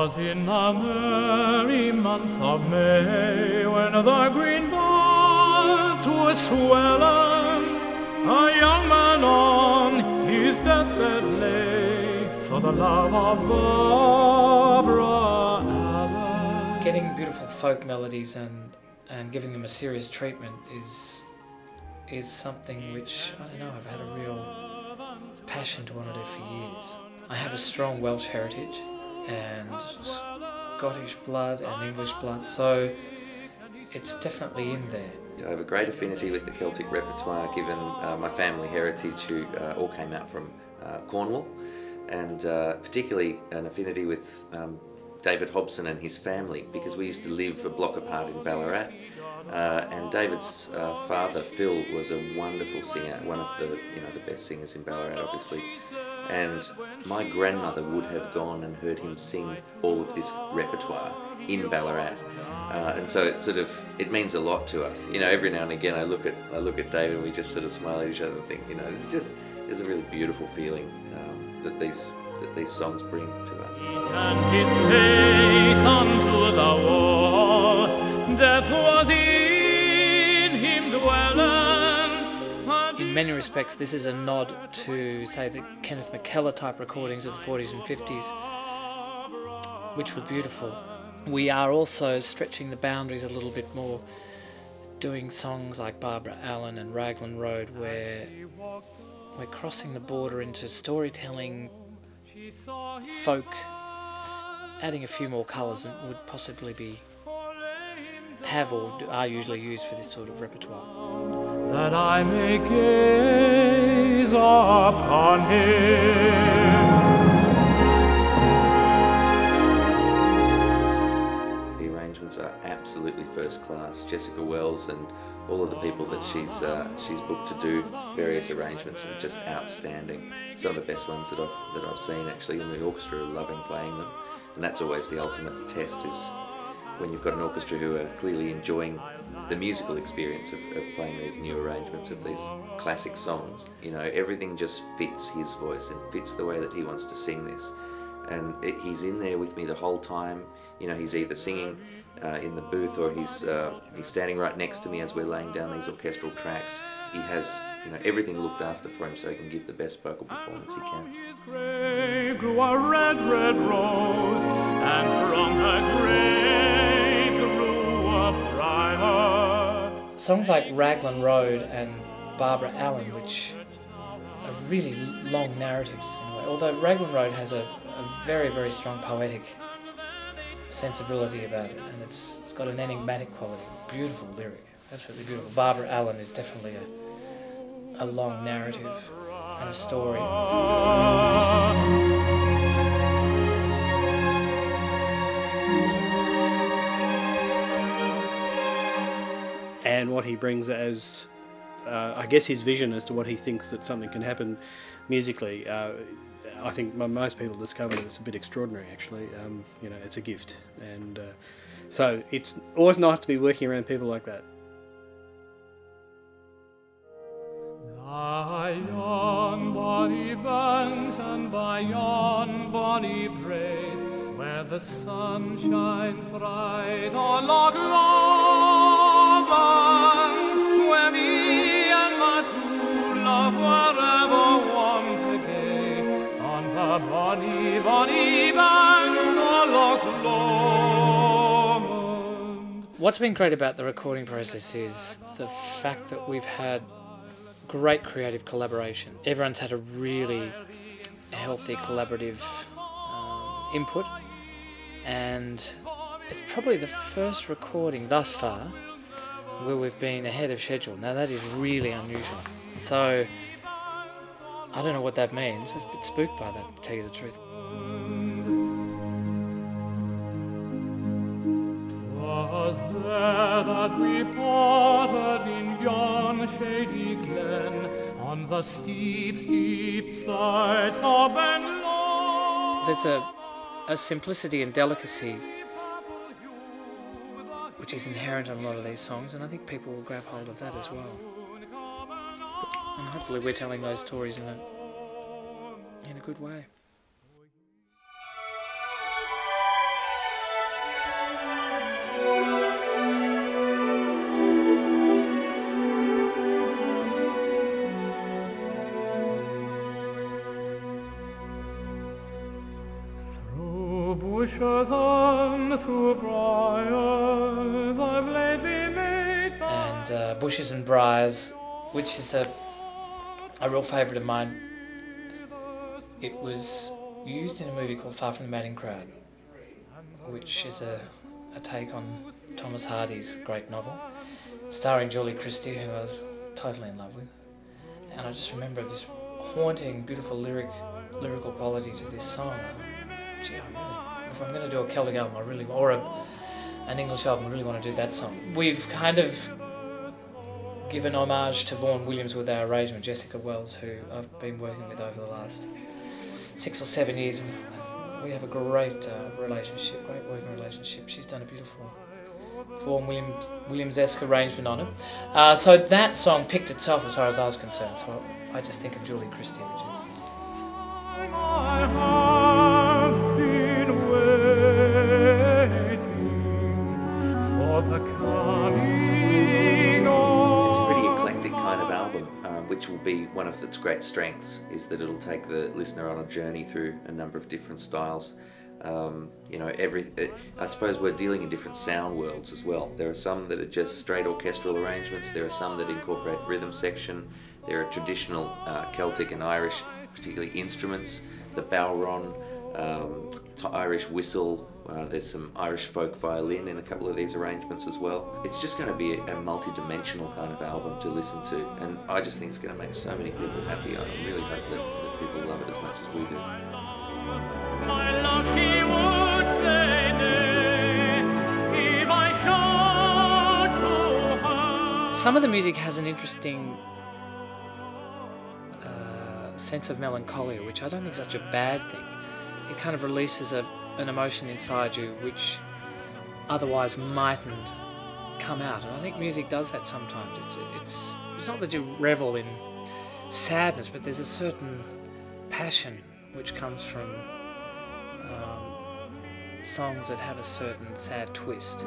'Twas in the merry month of May, when the green buds were swelling, a young man on his deathbed lay, for the love of Barbara Allen. Getting beautiful folk melodies and giving them a serious treatment is something which, I don't know, I've had a real passion to want to do for years. I have a strong Welsh heritage and Scottish blood and English blood, so it's definitely in there. I have a great affinity with the Celtic repertoire, given my family heritage, who all came out from Cornwall, and particularly an affinity with David Hobson and his family, because we used to live a block apart in Ballarat, and David's father Phil was a wonderful singer, one of the the best singers in Ballarat, obviously. And my grandmother would have gone and heard him sing all of this repertoire in Ballarat, and so it means a lot to us. Every now and again I look at David and we just sort of smile at each other and think, there's a really beautiful feeling that these songs bring to us. He turned his face unto the wall, death was in him dwelling. In many respects, this is a nod to, say, the Kenneth McKellar type recordings of the 40s and 50s, which were beautiful. We are also stretching the boundaries a little bit more, doing songs like Barbara Allen and Raglan Road, where we're crossing the border into storytelling, folk, adding a few more colours that would possibly have or are usually used for this sort of repertoire. That I may gaze upon him. The arrangements are absolutely first class. Jessica Wells and all of the people that she's booked to do various arrangements are just outstanding. Some of the best ones that I've seen, actually, and the orchestra are loving playing them. And that's always the ultimate test, is when you've got an orchestra who are clearly enjoying the musical experience of playing these new arrangements of these classic songs. Everything just fits his voice and fits the way that he wants to sing this. And he's in there with me the whole time. He's either singing in the booth, or he's standing right next to me as we're laying down these orchestral tracks. He has everything looked after for him, so he can give the best vocal performance he can. His grave grew a red, red rose, and from her grave grew a briar. Songs like Raglan Road and Barbara Allen, which are really long narratives in a way, although Raglan Road has a very, very strong poetic sensibility about it, and it's got an enigmatic quality. Beautiful lyric, absolutely beautiful. Barbara Allen is definitely a long narrative and a story. And what he brings as, I guess, his vision as to what he thinks that something can happen musically. I think most people discover that it's a bit extraordinary, actually. It's a gift, and so it's always nice to be working around people like that. By yon bonny banks and by yon bonny braes, where the sun shines bright on Loch Lomond, where me and my true love were ever wont to gay, on the bonny, bonny banks of Loch Lomond. What's been great about the recording process is the fact that we've had great creative collaboration. Everyone's had a really healthy collaborative input, and it's probably the first recording thus far where we've been ahead of schedule. Now that is really unusual, so I don't know what that means. I was a bit spooked by that, to tell you the truth. Was there that we parted in yon shady glen, on the steep, steep sides of Ben Lomond? There's a simplicity and delicacy which is inherent in a lot of these songs, and I think people will grab hold of that as well. And hopefully we're telling those stories in a good way. bushes and through briars I've lately made and Bushes and Briars, which is a real favourite of mine. It was used in a movie called Far From the Madding Crowd, which is a take on Thomas Hardy's great novel, starring Julie Christie, who I was totally in love with. And I just remember this haunting, beautiful lyrical quality to this song. I thought, gee, if I'm going to do a Celtic album, or an English album, I really want to do that song. We've kind of given homage to Vaughan Williams with our arrangement, Jessica Wells, who I've been working with over the last 6 or 7 years. We have a great relationship, great working relationship. She's done a beautiful Vaughan Williams-esque arrangement on it. So that song picked itself as far as I was concerned. So I just think of Julie Christie, which is... I have been waiting for the coming of... It's a pretty eclectic kind of album, which will be one of its great strengths, is that it'll take the listener on a journey through a number of different styles. You know, I suppose we're dealing in different sound worlds as well. There are some that are just straight orchestral arrangements, there are some that incorporate rhythm section, there are traditional Celtic and Irish, particularly instruments, the bowron, Irish whistle, there's some Irish folk violin in a couple of these arrangements as well. It's just going to be a multi-dimensional kind of album to listen to, and I just think it's going to make so many people happy. I really hope that people love it as much as we do. My love, she would say nay, if I showed to her. Some of the music has an interesting sense of melancholia, which I don't think is such a bad thing. It kind of releases an emotion inside you which otherwise mightn't come out, and I think music does that sometimes. It's not that you revel in sadness, but there's a certain passion which comes from songs that have a certain sad twist.